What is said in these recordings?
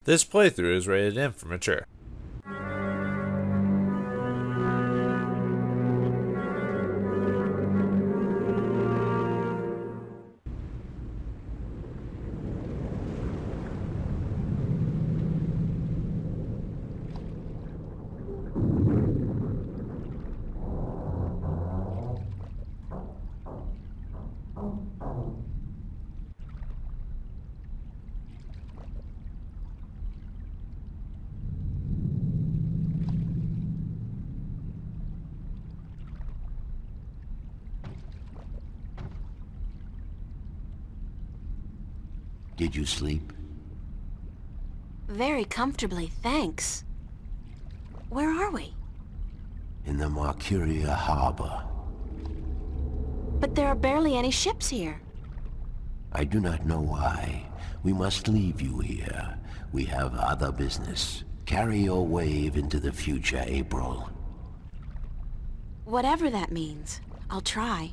This playthrough is rated M for mature. Did you sleep? Very comfortably, thanks. Where are we? In the Mercuria harbor. But there are barely any ships here. I do not know why. We must leave you here. We have other business. Carry your wave into the future, April. Whatever that means, I'll try.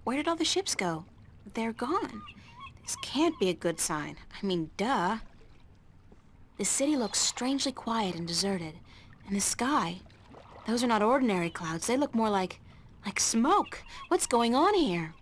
Where did all the ships go? They're gone. This can't be a good sign. I mean, duh. The city looks strangely quiet and deserted. And the sky, those are not ordinary clouds. They look more like smoke. What's going on here?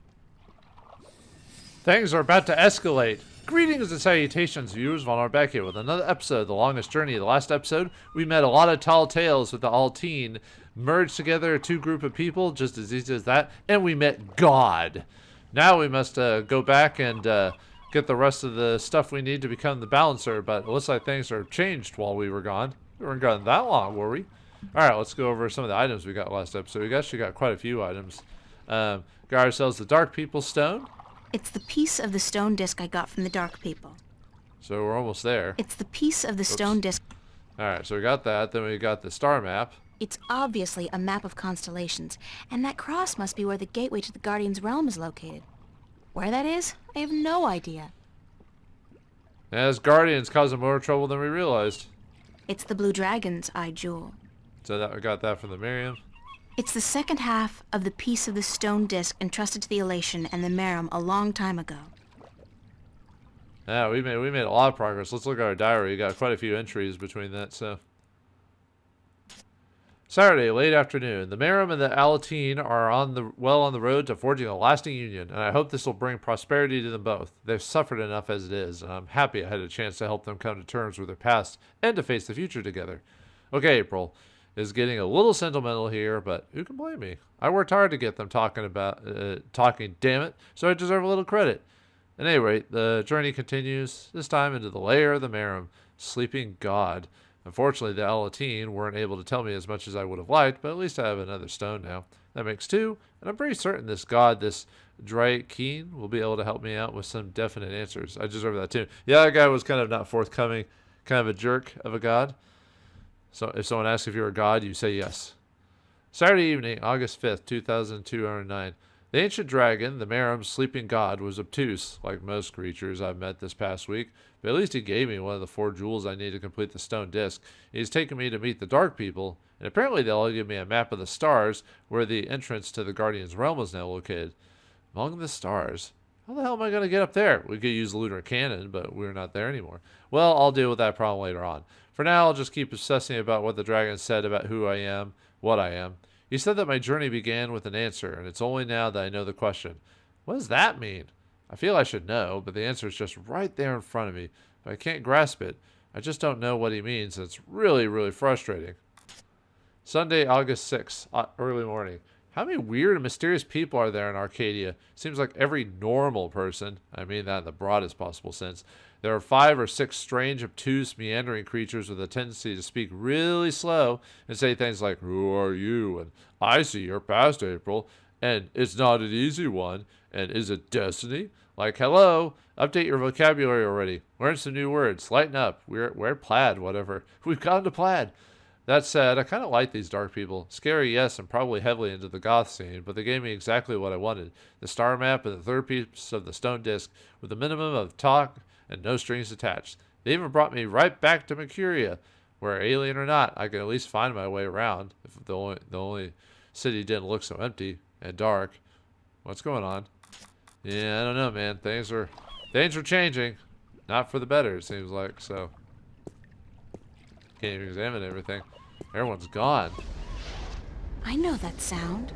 Things are about to escalate. Greetings and salutations, viewers. Vauldemare here with another episode of The Longest Journey. The last episode, we met a lot of tall tales with the Altine, merged together a two group of people, just as easy as that, and we met God. Now we must go back and get the rest of the stuff we need to become the balancer, but it looks like things are changed while we were gone. We weren't gone that long, were we? Alright, let's go over some of the items we got last episode. We actually got quite a few items. Got ourselves the Dark People Stone. It's the piece of the stone disc I got from the Dark People. So we're almost there. It's the piece of the stone disc. Alright, so we got that. Then we got the star map. It's obviously a map of constellations, and that cross must be where the gateway to the Guardian's realm is located. Where that is, I have no idea. As Guardians causing more trouble than we realized. It's the Blue Dragon's eye jewel. So that we got that from the Miriam. It's the second half of the piece of the stone disc entrusted to the Elation and the Merum a long time ago. Yeah, we made a lot of progress. Let's look at our diary. We got quite a few entries between that, so. Saturday, late afternoon. The Merum and the Alatine are on the road to forging a lasting union, and I hope this will bring prosperity to them both. They've suffered enough as it is, and I'm happy I had a chance to help them come to terms with their past and to face the future together. Okay, April is getting a little sentimental here, but who can blame me? I worked hard to get them talking, damn it, so I deserve a little credit. At any rate, the journey continues, this time into the lair of the Merum, sleeping god. Unfortunately, the Alatine weren't able to tell me as much as I would have liked, but at least I have another stone now. That makes two, and I'm pretty certain this god, this Drake Keen, will be able to help me out with some definite answers. I deserve that too. Yeah, that guy was kind of not forthcoming, kind of a jerk of a god. So if someone asks if you're a god, you say yes. Saturday evening, August 5th, 2209. The ancient dragon, the Merum's sleeping god, was obtuse, like most creatures I've met this past week, but at least he gave me one of the 4 jewels I need to complete the stone disc. He's taken me to meet the Dark People, and apparently they'll give me a map of the stars where the entrance to the Guardian's realm is now located. Among the stars. How the hell am I going to get up there? We could use the lunar cannon, but we're not there anymore. Well, I'll deal with that problem later on. For now, I'll just keep obsessing about what the dragon said about who I am, what I am. He said that my journey began with an answer, and it's only now that I know the question. What does that mean? I feel I should know, but the answer is just right there in front of me. But I can't grasp it. I just don't know what he means, and it's really, really frustrating. Sunday, August 6th, early morning. How many weird and mysterious people are there in Arcadia? Seems like every normal person, I mean that in the broadest possible sense. There are 5 or 6 strange, obtuse, meandering creatures with a tendency to speak really slow and say things like, "Who are you?" and "I see your past, April," and "It's not an easy one," and "Is it destiny?" Like, hello, update your vocabulary already. Learn some new words. Lighten up. Wear plaid, whatever. We've gone to plaid. That said, I kind of like these dark people. Scary, yes, and probably heavily into the goth scene, but they gave me exactly what I wanted. The star map and the 3rd piece of the stone disc with a minimum of talk and no strings attached. They even brought me right back to Mercuria, where, alien or not, I could at least find my way around, if the only city didn't look so empty and dark. What's going on? Yeah, I don't know, man. Things are changing. Not for the better, it seems like, so. Can't even examine everything. Everyone's gone. I know that sound.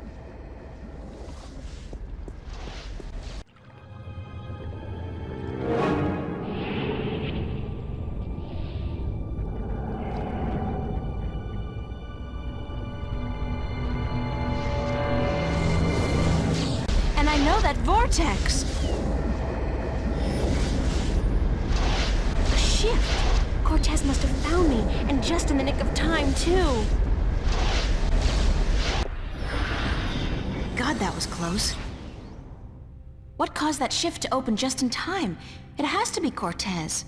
And I know that vortex! A shift! Cortez must have found me, and just in the nick of time, too. God, that was close. What caused that shift to open just in time? It has to be Cortez.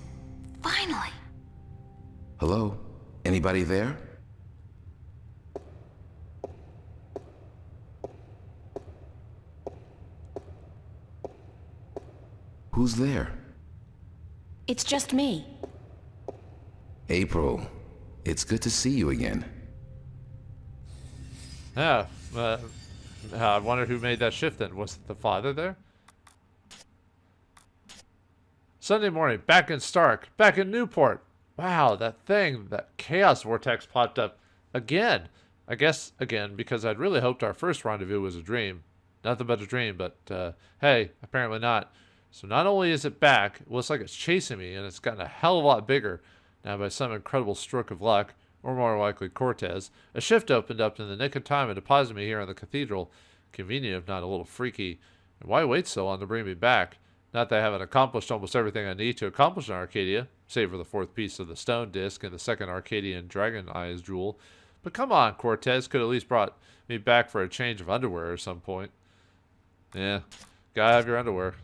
Finally. Hello? Anybody there? Who's there? It's just me. April. It's good to see you again. Yeah, I wonder who made that shift then. Was the father there? Sunday morning, back in Stark, back in Newport. Wow, that chaos vortex popped up again. I guess again because I'd really hoped our first rendezvous was a dream. Nothing but a dream, but hey, apparently not. So not only is it back, it looks like it's chasing me, and it's gotten a hell of a lot bigger. Now by some incredible stroke of luck, or more likely Cortez, a shift opened up in the nick of time and deposited me here in the cathedral. Convenient if not a little freaky. And why wait so long to bring me back? Not that I haven't accomplished almost everything I need to accomplish in Arcadia, save for the fourth piece of the stone disc and the second Arcadian dragon eyes jewel. But come on, Cortez could at least brought me back for a change of underwear at some point. Yeah, gotta have your underwear.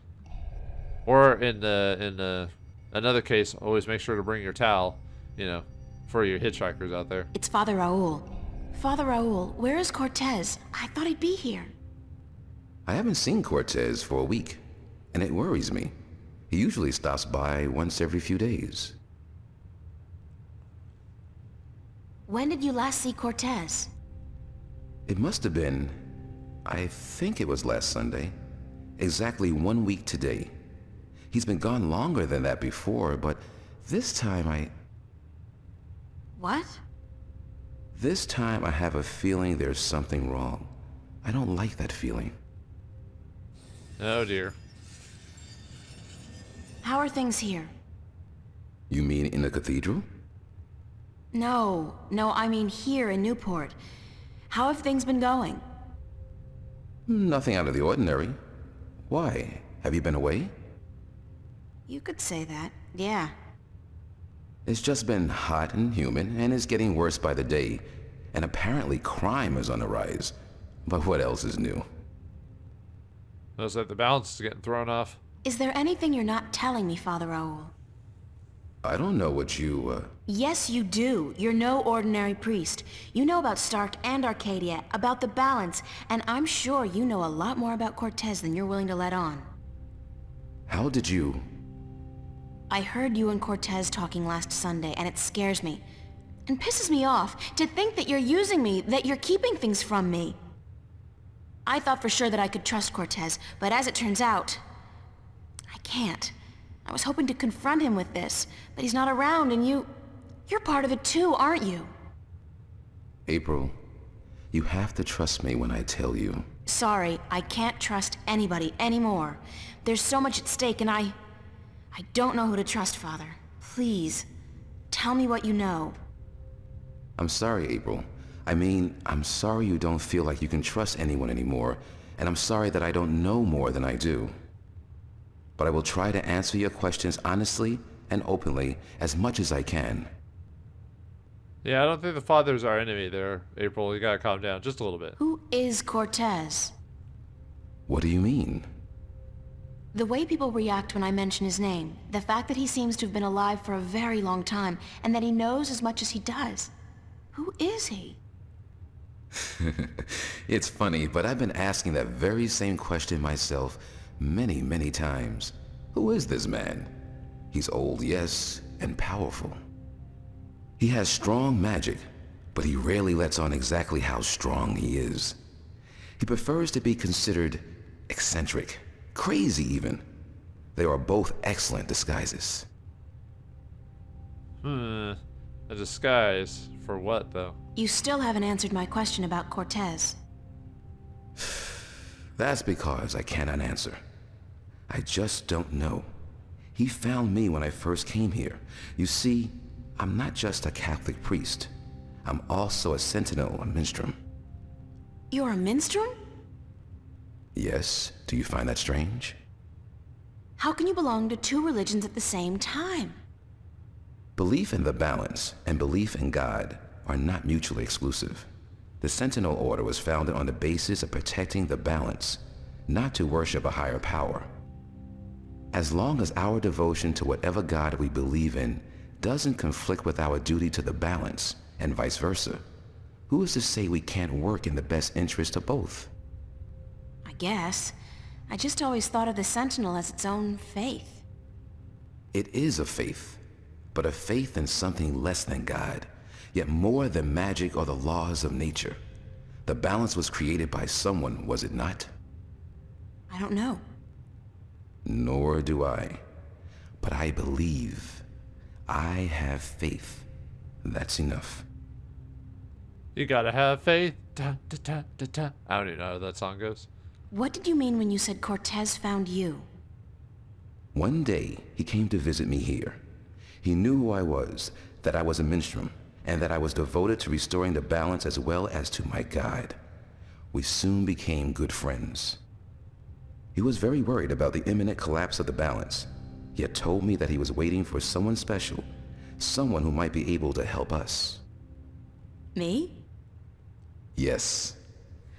Or in another case, always make sure to bring your towel, for your hitchhikers out there. It's Father Raoul. Father Raoul, where is Cortez? I thought he'd be here. I haven't seen Cortez for a week, and it worries me. He usually stops by once every few days. When did you last see Cortez? It must have been, I think it was last Sunday. Exactly 1 week today. He's been gone longer than that before, but this time What? This time I have a feeling there's something wrong. I don't like that feeling. Oh dear. How are things here? You mean in the cathedral? No, I mean here in Newport. How have things been going? Nothing out of the ordinary. Why? Have you been away? You could say that, yeah. It's just been hot and humid, and it's getting worse by the day. And apparently crime is on the rise. But what else is new? Looks like the balance is getting thrown off. Is there anything you're not telling me, Father Raoul? I don't know what you, Yes, you do. You're no ordinary priest. You know about Stark and Arcadia, about the balance, and I'm sure you know a lot more about Cortez than you're willing to let on. How did you... I heard you and Cortez talking last Sunday, and it scares me. And pisses me off to think that you're using me, that you're keeping things from me. I thought for sure that I could trust Cortez, but as it turns out, I can't. I was hoping to confront him with this, but he's not around, and you're part of it too, aren't you? April, you have to trust me when I tell you. Sorry, I can't trust anybody anymore. There's so much at stake, and I don't know who to trust, Father. Please, tell me what you know. I'm sorry, April. I mean, I'm sorry you don't feel like you can trust anyone anymore, and I'm sorry that I don't know more than I do. But I will try to answer your questions honestly and openly as much as I can. Yeah, I don't think the father's our enemy there, April. You gotta calm down just a little bit. Who is Cortez? What do you mean? The way people react when I mention his name, the fact that he seems to have been alive for a very long time, and that he knows as much as he does. Who is he? It's funny, but I've been asking that very same question myself many, many times. Who is this man? He's old, yes, and powerful. He has strong magic, but he rarely lets on exactly how strong he is. He prefers to be considered eccentric, crazy even. They are both excellent disguises. A disguise for what, though? You still haven't answered my question about Cortez. That's because I cannot answer. I just don't know. He found me when I first came here. You see, I'm not just a Catholic priest. I'm also a sentinel, a minstrel. You're a minstrel? Yes, do you find that strange? How can you belong to two religions at the same time? Belief in the balance and belief in God are not mutually exclusive. The Sentinel Order was founded on the basis of protecting the balance, not to worship a higher power. As long as our devotion to whatever God we believe in doesn't conflict with our duty to the balance, and vice versa, who is to say we can't work in the best interest of both? I guess. I just always thought of the Sentinel as its own faith. It is a faith, but a faith in something less than God, yet more than magic or the laws of nature. The balance was created by someone, was it not? I don't know. Nor do I. But I believe. I have faith. That's enough. You gotta have faith. Da, da, da, da, da. I don't even know how that song goes. What did you mean when you said Cortez found you? One day, he came to visit me here. He knew who I was, that I was a minstrel, and that I was devoted to restoring the balance as well as to my God. We soon became good friends. He was very worried about the imminent collapse of the balance, yet told me that he was waiting for someone special, someone who might be able to help us. Me? Yes.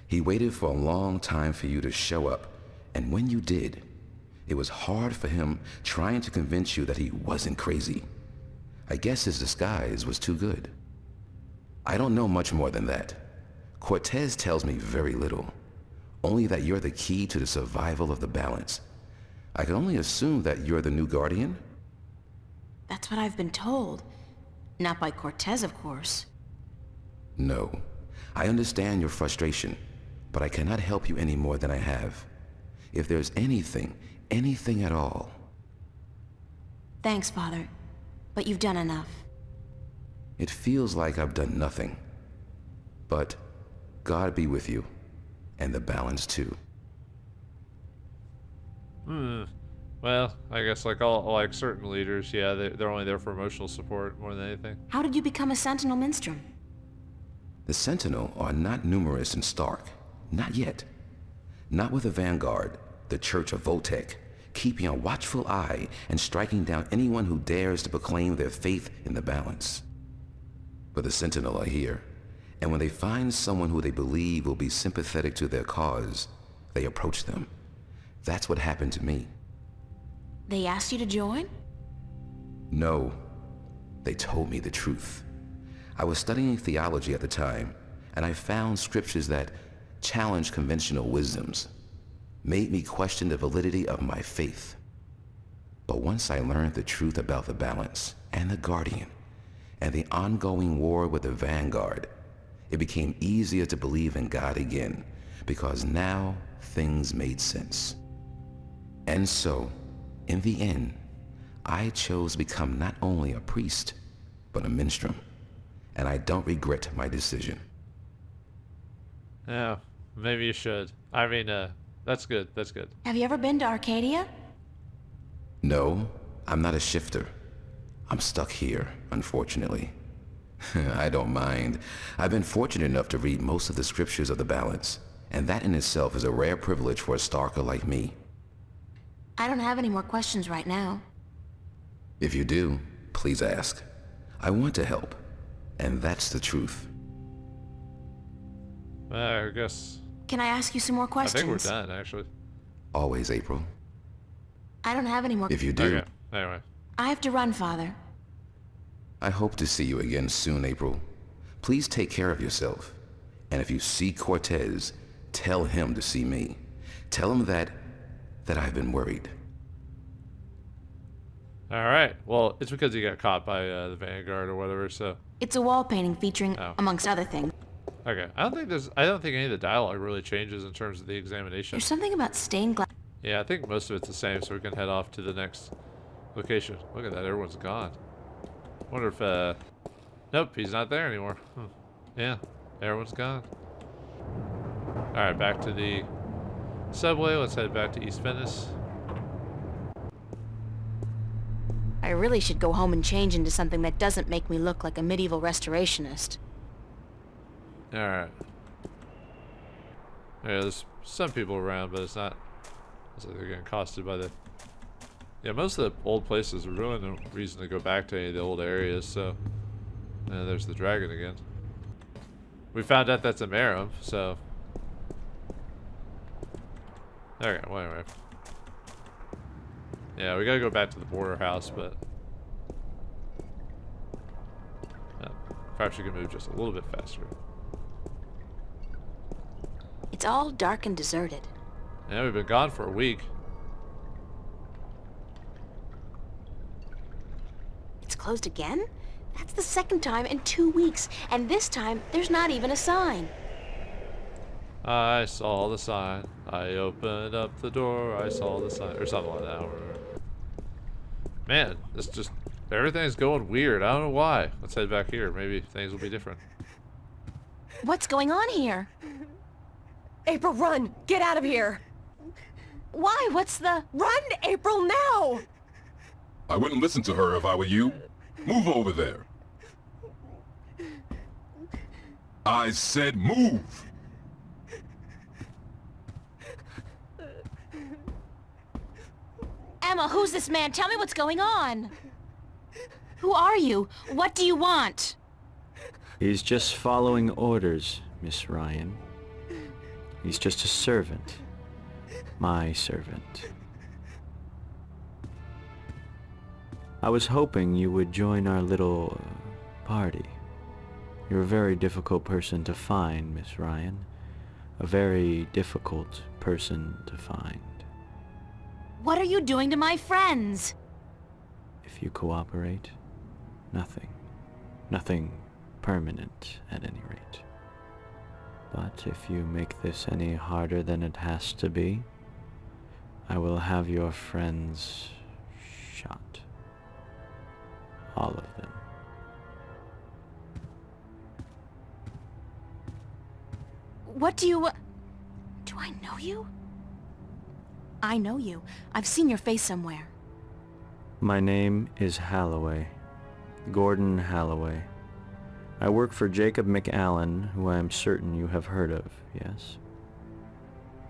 He waited for a long time for you to show up, and when you did, it was hard for him trying to convince you that he wasn't crazy. I guess his disguise was too good. I don't know much more than that. Cortez tells me very little, only that you're the key to the survival of the balance. I can only assume that you're the new guardian? That's what I've been told. Not by Cortez, of course. No. I understand your frustration, but I cannot help you any more than I have. If there's anything at all. Thanks, Father. But you've done enough. It feels like I've done nothing. But God be with you, and the balance too. Well, I guess like certain leaders, yeah, they're only there for emotional support more than anything. How did you become a Sentinel Minstrel? The Sentinel are not numerous and stark. Not yet. Not with the Vanguard, the Church of Voltec, keeping a watchful eye and striking down anyone who dares to proclaim their faith in the balance. But the Sentinel are here, and when they find someone who they believe will be sympathetic to their cause, they approach them. That's what happened to me. They asked you to join? No. They told me the truth. I was studying theology at the time, and I found scriptures that challenged conventional wisdoms, made me question the validity of my faith. But once I learned the truth about the balance and the Guardian and the ongoing war with the Vanguard, it became easier to believe in God again, because now things made sense. And so, in the end, I chose to become not only a priest, but a minstrel. And I don't regret my decision. Yeah, maybe you should. I mean, that's good. That's good. Have you ever been to Arcadia? No, I'm not a shifter. I'm stuck here, unfortunately. I don't mind. I've been fortunate enough to read most of the scriptures of the balance, and that in itself is a rare privilege for a Starker like me. I don't have any more questions right now. If you do, please ask. I want to help. And that's the truth. I guess. Can I ask you some more I questions? think we're done, actually. Always, April. I don't have any more. If you do, Okay. Anyway. I have to run, Father. I hope to see you again soon, April. Please take care of yourself. And if you see Cortez, tell him to see me. Tell him that I've been worried. All right. Well, it's because he got caught by the Vanguard or whatever, so. It's a wall painting featuring, Oh. amongst other things, Okay, I don't think any of the dialogue really changes in terms of the examination. There's something about stained glass. Yeah, I think most of it's the same, so we can head off to the next location. Look at that, everyone's gone. Wonder if, nope, he's not there anymore. Yeah, everyone's gone. Alright, back to the subway. Let's head back to East Venice. I really should go home and change into something that doesn't make me look like a medieval restorationist. Alright. Yeah, there's some people around, but it's not... It's like they're getting accosted by the... Yeah, most of the old places are really no reason to go back to any of the old areas, so... Yeah, there's the dragon again. We found out that's a Merum, so... Okay, well, anyway. Yeah, we gotta go back to the border house, but... Perhaps you can move just a little bit faster. It's all dark and deserted. Yeah, we've been gone for a week. It's closed again? That's the second time in 2 weeks, and this time there's not even a sign. I saw the sign. I opened up the door. I saw the sign, or something like that. Or... Man, this just everything's going weird. I don't know why. Let's head back here. Maybe things will be different. What's going on here? April, run! Get out of here! Why? What's the... Run, April, now! I wouldn't listen to her if I were you. Move over there. I said move! Emma, who's this man? Tell me what's going on. Who are you? What do you want? He's just following orders, Miss Ryan. He's just a servant. My servant. I was hoping you would join our little party. You're a very difficult person to find, Miss Ryan. A very difficult person to find. What are you doing to my friends? If you cooperate, nothing. Nothing permanent, at any rate. But if you make this any harder than it has to be, I will have your friends shot. All of them. What do you... Do I know you? I know you. I've seen your face somewhere. My name is Halloway. Gordon Halloway. I work for Jacob McAllen, who I am certain you have heard of, yes?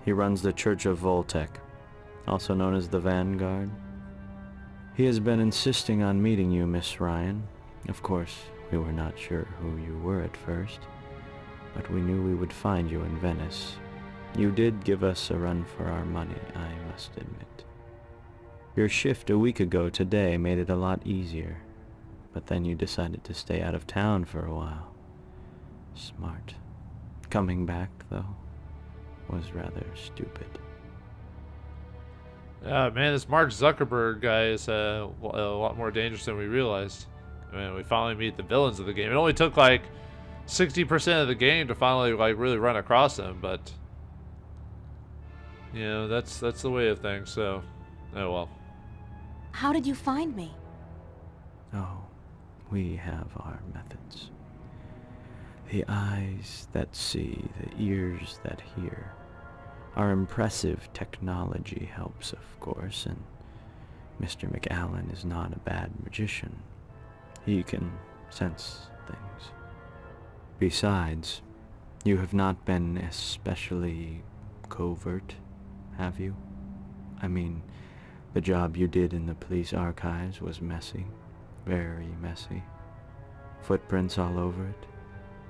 He runs the Church of Voltec, also known as the Vanguard. He has been insisting on meeting you, Miss Ryan. Of course, we were not sure who you were at first, but we knew we would find you in Venice. You did give us a run for our money, I must admit. Your shift a week ago today made it a lot easier, but then you decided to stay out of town for a while. Smart. Coming back, though, was rather stupid. Man, this Mark Zuckerberg guy is a lot more dangerous than we realized. I mean, we finally meet the villains of the game. It only took like 60% of the game to finally like really run across them, but you know, that's the way of things. So, oh well. How did you find me? Oh, we have our methods. The eyes that see, the ears that hear. Our impressive technology helps, of course, and Mr. McAllen is not a bad magician. He can sense things. Besides, you have not been especially covert, have you? I mean, the job you did in the police archives was messy. Very messy. Footprints all over it.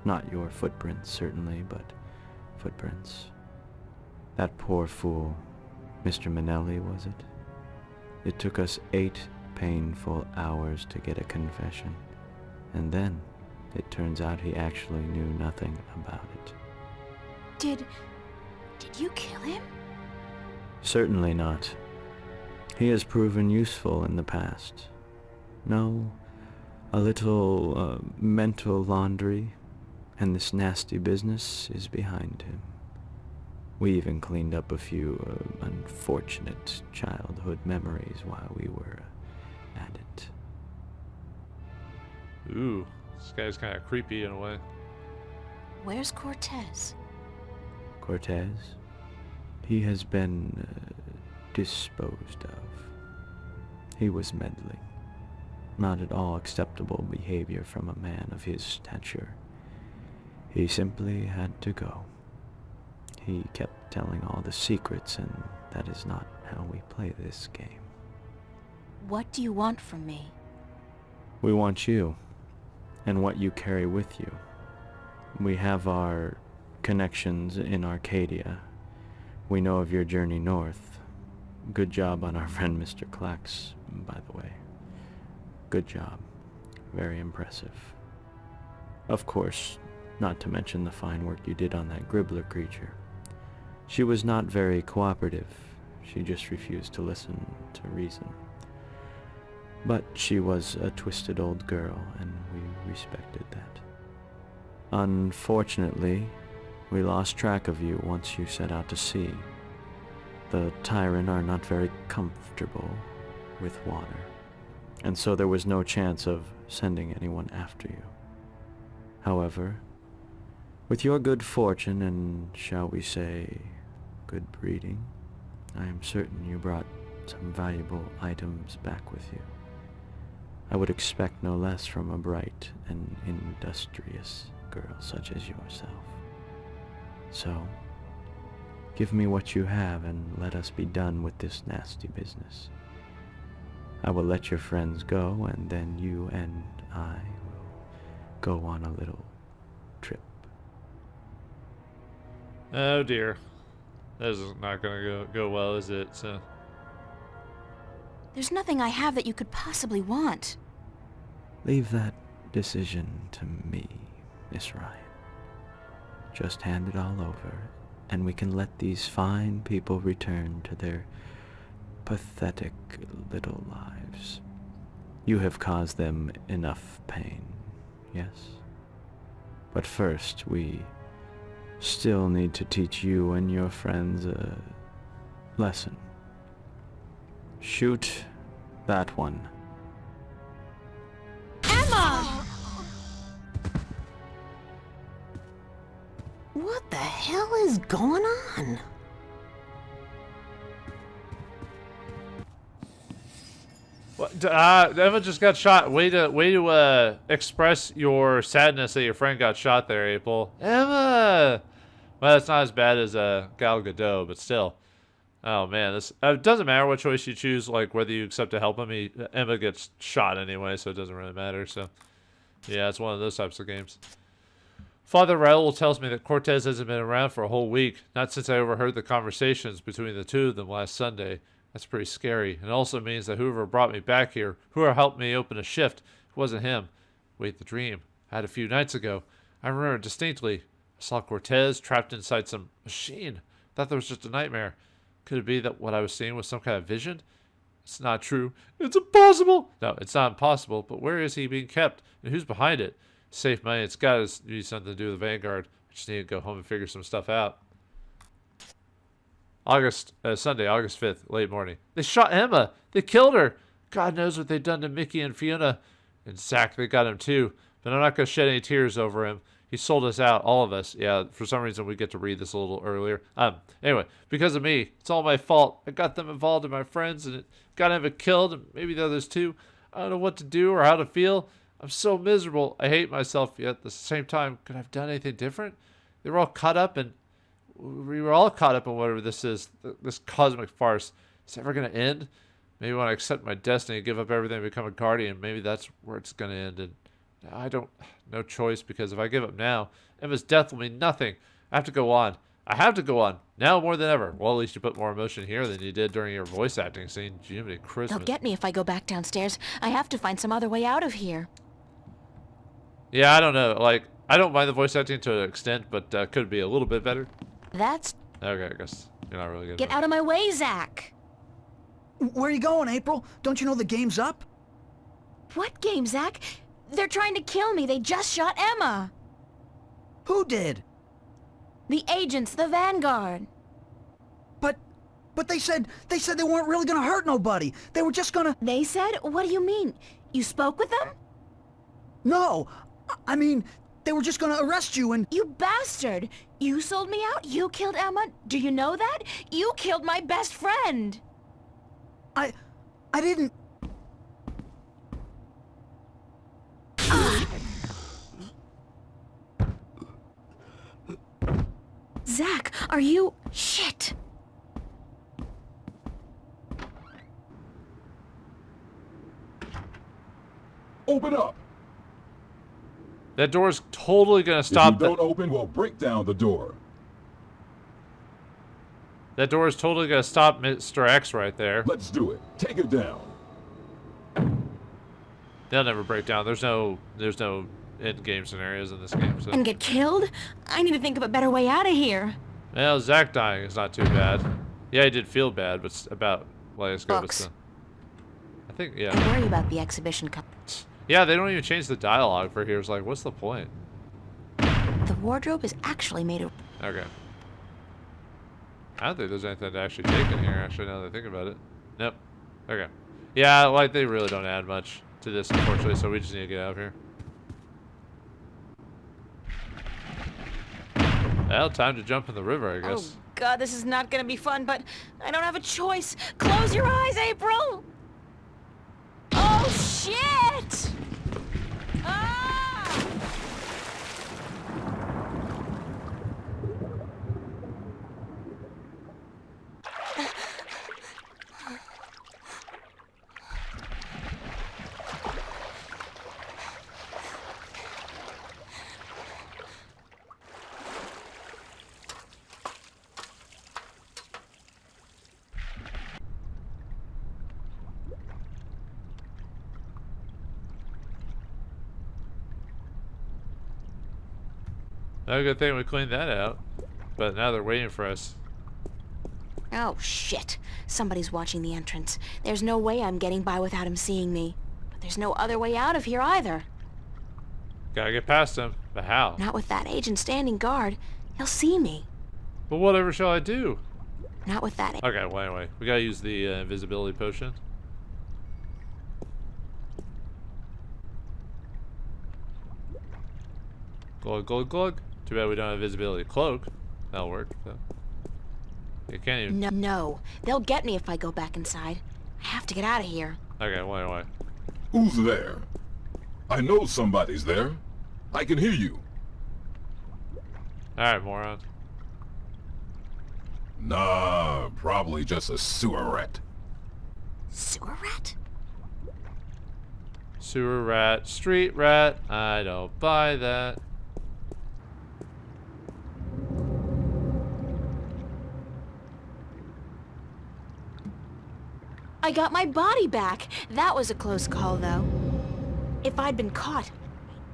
Not your footprints, certainly, but footprints. That poor fool, Mr. Manelli, was it? It took us 8 painful hours to get a confession. And then, it turns out he actually knew nothing about it. Did you kill him? Certainly not. He has proven useful in the past. No, a little mental laundry. and this nasty business is behind him. We even cleaned up a few unfortunate childhood memories while we were at it. Ooh, this guy's kind of creepy in a way. Where's Cortez? Cortez? He has been disposed of. He was meddling. Not at all acceptable behavior from a man of his stature. He simply had to go. He kept telling all the secrets, and that is not how we play this game. What do you want from me? We want you, and what you carry with you. We have our connections in Arcadia. We know of your journey north. Good job on our friend Mr. Clax, by the way. Good job. Very impressive. Of course, not to mention the fine work you did on that Gribbler creature. She was not very cooperative. She just refused to listen to reason. But she was a twisted old girl, and we respected that. Unfortunately, we lost track of you once you set out to sea. The Tyrant are not very comfortable with water, and so there was no chance of sending anyone after you. However, with your good fortune and, shall we say, good breeding, I am certain you brought some valuable items back with you. I would expect no less from a bright and industrious girl such as yourself. So, give me what you have and let us be done with this nasty business. I will let your friends go, and then you and I will go on a little trip. Oh dear. This is not gonna go well, is it? So. There's nothing I have that you could possibly want. Leave that decision to me, Miss Ryan. Just hand it all over, and we can let these fine people return to their pathetic little lives. You have caused them enough pain, yes? But first, we still need to teach you and your friends a lesson. Shoot that one. Emma! What the hell is going on? What? Emma just got shot. Way to express your sadness that your friend got shot there, April. Emma! Well, it's not as bad as Gal Gadot, but still. Oh man, this it doesn't matter what choice you choose, like whether you accept to help him. Emma gets shot anyway, so it doesn't really matter. So, yeah, it's one of those types of games. Father Raoul tells me that Cortez hasn't been around for a whole week, not since I overheard the conversations between the two of them last Sunday. That's pretty scary. It also means that whoever brought me back here, whoever helped me open a shift, it wasn't him. Wait, the dream I had a few nights ago. I remember distinctly. I saw Cortez trapped inside some machine. Thought that was just a nightmare. Could it be that what I was seeing was some kind of vision? It's not true. It's impossible. No, it's not impossible, but where is he being kept? And who's behind it? Safe money. It's got to be something to do with the Vanguard. I just need to go home and figure some stuff out. Sunday, August 5th, late morning. They shot Emma. They killed her. God knows what they've done to Mickey and Fiona. And Zach, they got him too. But I'm not going to shed any tears over him. He sold us out, all of us. Yeah, for some reason we get to read this a little earlier. Anyway, because of me. It's all my fault. I got them involved in my friends, and it got Emma killed, and maybe the others too. I don't know what to do or how to feel. I'm so miserable. I hate myself, yet at the same time, could I have done anything different? They were all caught up, and we were all caught up in whatever this is, this cosmic farce. Is it ever going to end? Maybe when I accept my destiny and give up everything and become a guardian, maybe that's where it's going to end. And no choice, because if I give up now, Emma's death will mean nothing. I have to go on. I have to go on, now more than ever. Well, at least you put more emotion here than you did during your voice acting scene. Jiminy Christmas. They'll get me if I go back downstairs. I have to find some other way out of here. Yeah, I don't know. Like, I don't mind the voice acting to an extent, but could be a little bit better. That's... Okay, I guess you're not really good. Get out of my way, Zach! Where are you going, April? Don't you know the game's up? What game, Zach? They're trying to kill me. They just shot Emma. Who did? The agents, the Vanguard. But they said they weren't really gonna hurt nobody. They were just gonna... They said? What do you mean? You spoke with them? No, I mean, they were just gonna arrest you and... You bastard! You sold me out? You killed Emma? Do you know that? You killed my best friend! I didn't... Zach, are you... Shit! Open up! That door's totally gonna stop. If you don't open, we'll break down the door. That door is totally gonna stop Mr. X right there. Let's do it. Take it down. They'll never break down. There's no end game scenarios in this game. So. And get killed? I need to think of a better way out of here. Well, Zach dying is not too bad. Yeah, he did feel bad, but it's about let's go. Books. I think yeah. I worry about the exhibition cup. Yeah, they don't even change the dialogue for here. It's like, what's the point? The wardrobe is actually made of... Okay. I don't think there's anything to actually take in here, actually, now that I think about it. Nope. Okay. Yeah, like, they really don't add much to this, unfortunately, so we just need to get out of here. Well, time to jump in the river, I guess. Oh, God, this is not gonna be fun, but I don't have a choice. Close your eyes, April! Oh, shit! Ah! No good thing we cleaned that out. But now they're waiting for us. Oh, shit. Somebody's watching the entrance. There's no way I'm getting by without him seeing me. But there's no other way out of here either. Gotta get past him. But how? Not with that agent standing guard. He'll see me. But whatever shall I do? Not with that... Okay, well anyway. We gotta use the invisibility potion. Glug, glug, glug. Too bad we don't have invisibility cloak. That'll work, though. You can't even... No. They'll get me if I go back inside. I have to get out of here. Okay, well anyway. Who's there? I know somebody's there. I can hear you. Alright, moron. Nah, probably just a sewer rat. Sewer rat? Sewer rat, street rat. I don't buy that. I got my body back. That was a close call, though. If I'd been caught, I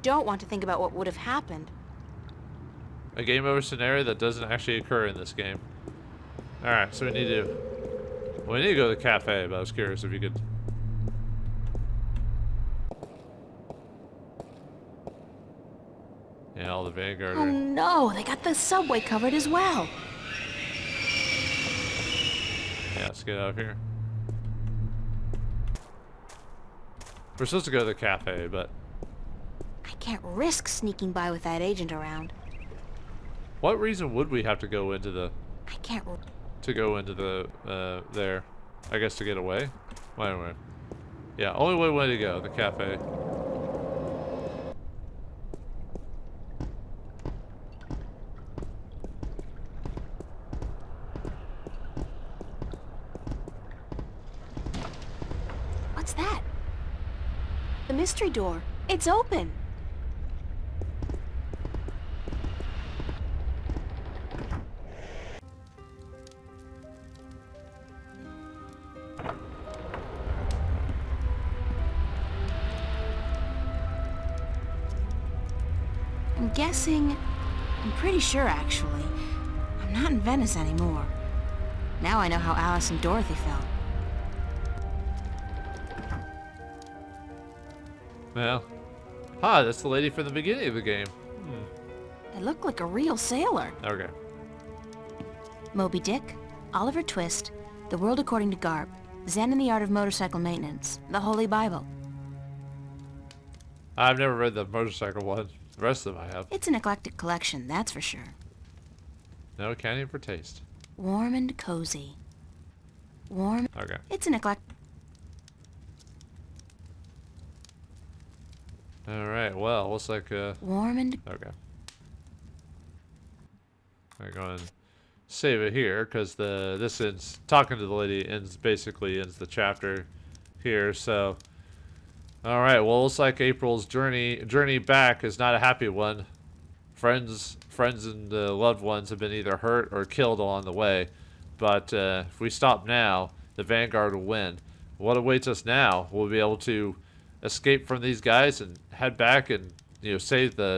don't want to think about what would have happened. A game over scenario that doesn't actually occur in this game. Alright, so we need to... Well, we need to go to the cafe, but I was curious if you could... Yeah, all the Vanguard Oh no, they got the subway covered as well. Yeah, let's get out of here. We're supposed to go to the cafe, but... I can't risk sneaking by with that agent around. What reason would we have to go into the... I can't... To go into the, there? I guess to get away? Well, anyway. Yeah, only way to go, the cafe. What's that? The mystery door. It's open. I'm guessing... I'm pretty sure, actually. I'm not in Venice anymore. Now I know how Alice and Dorothy felt. Well. Ah, that's the lady from the beginning of the game. The look like a real sailor. Okay. Moby Dick, Oliver Twist, The World According to Garp, Zen and the Art of Motorcycle Maintenance, The Holy Bible. I've never read the motorcycle one. The rest of them I have. It's an eclectic collection, that's for sure. No accounting for taste. Warm and cozy. Warm. Okay. It's an eclectic. Alright, well, looks like, Warm and. okay. I'm going to save it here, because this ends, talking to the lady basically ends the chapter here, so. Alright, well, looks like April's journey back is not a happy one. Friends and loved ones have been either hurt or killed along the way. But if we stop now, the Vanguard will win. What awaits us now? We'll be able to escape from these guys and head back and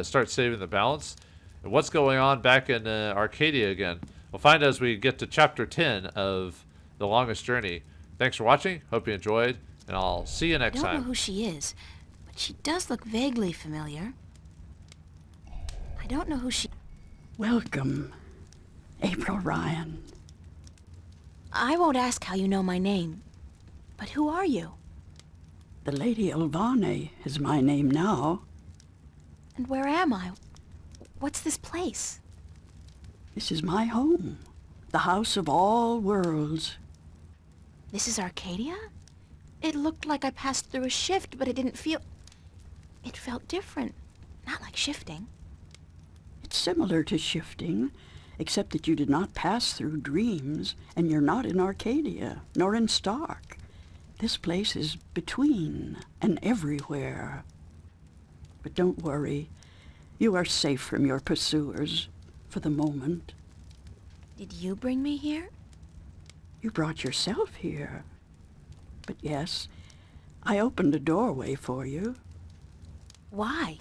start saving the balance. And what's going on back in Arcadia again? We'll find out as we get to chapter 10 of The Longest Journey. Thanks for watching. Hope you enjoyed, and I'll see you next time. I don't know who she is, but she does look vaguely familiar. I don't know who she... Welcome, April Ryan. I won't ask how you know my name, but who are you? The Lady Vauldemare is my name now. And where am I? What's this place? This is my home, the house of all worlds. This is Arcadia? It looked like I passed through a shift, but it didn't feel... It felt different. Not like shifting. It's similar to shifting, except that you did not pass through dreams, and you're not in Arcadia, nor in Stark. This place is between and everywhere. But don't worry. You are safe from your pursuers, for the moment. Did you bring me here? You brought yourself here. But yes, I opened a doorway for you. Why?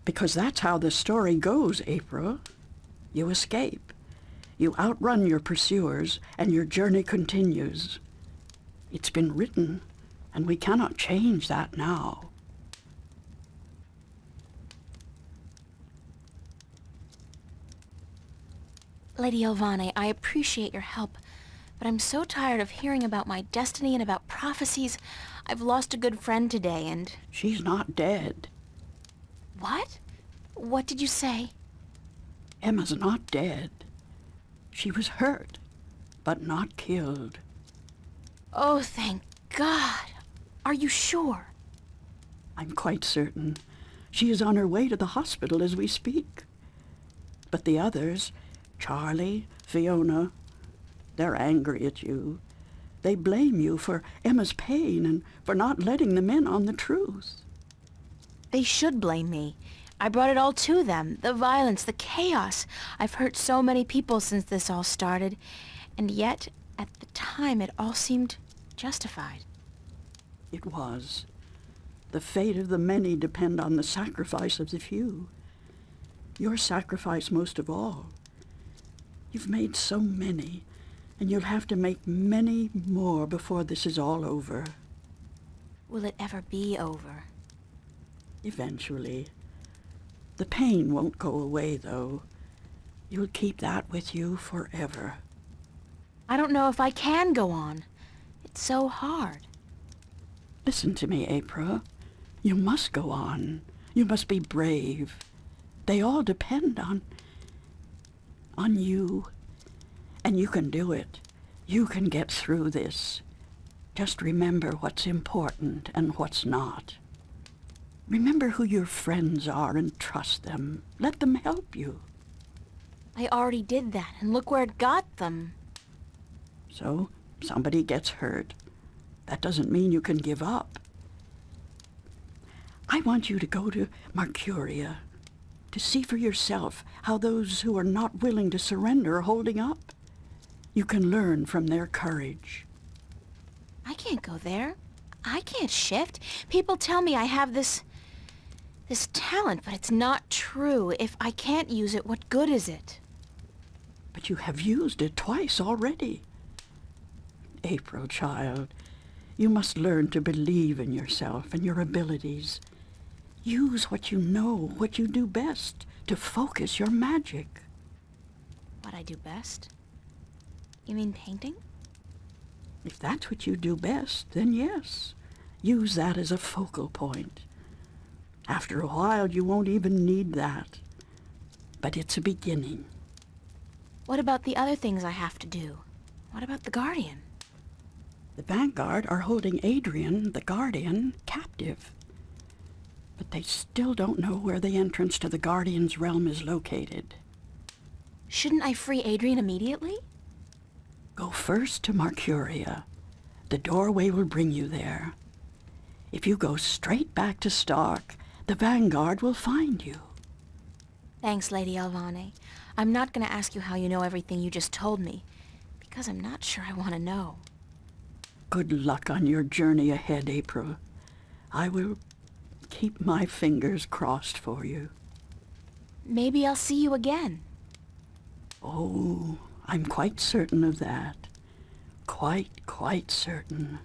Because that's how the story goes, April. You escape. You outrun your pursuers, and your journey continues. It's been written, and we cannot change that now. Lady Vauldemare, I appreciate your help, but I'm so tired of hearing about my destiny and about prophecies. I've lost a good friend today, and... She's not dead. What? What did you say? Emma's not dead. She was hurt, but not killed. Oh, thank God. Are you sure? I'm quite certain. She is on her way to the hospital as we speak. But the others, Charlie, Fiona, they're angry at you. They blame you for Emma's pain and for not letting them in on the truth. They should blame me. I brought it all to them. The violence, the chaos. I've hurt so many people since this all started. And yet, at the time, it all seemed justified. It was. The fate of the many depend on the sacrifice of the few. Your sacrifice most of all. You've made so many, and you'll have to make many more before this is all over. Will it ever be over? Eventually. The pain won't go away, though. You'll keep that with you forever. I don't know if I can go on. It's so hard. Listen to me, April. You must go on. You must be brave. They all depend on you. And you can do it. You can get through this. Just remember what's important and what's not. Remember who your friends are and trust them. Let them help you. I already did that, and look where it got them. So, somebody gets hurt. That doesn't mean you can give up. I want you to go to Mercuria, to see for yourself how those who are not willing to surrender are holding up. You can learn from their courage. I can't go there. I can't shift. People tell me I have this talent, but it's not true. If I can't use it, what good is it? But you have used it twice already. April, child, you must learn to believe in yourself and your abilities. Use what you know, what you do best, to focus your magic. What I do best? You mean painting? If that's what you do best, then yes. Use that as a focal point. After a while, you won't even need that. But it's a beginning. What about the other things I have to do? What about the Guardian? The Vanguard are holding Adrian, the Guardian, captive. But they still don't know where the entrance to the Guardian's realm is located. Shouldn't I free Adrian immediately? Go first to Marcuria. The doorway will bring you there. If you go straight back to Stark, the Vanguard will find you. Thanks, Lady Alvane. I'm not going to ask you how you know everything you just told me, because I'm not sure I want to know. Good luck on your journey ahead, April. I will keep my fingers crossed for you. Maybe I'll see you again. Oh, I'm quite certain of that. Quite certain.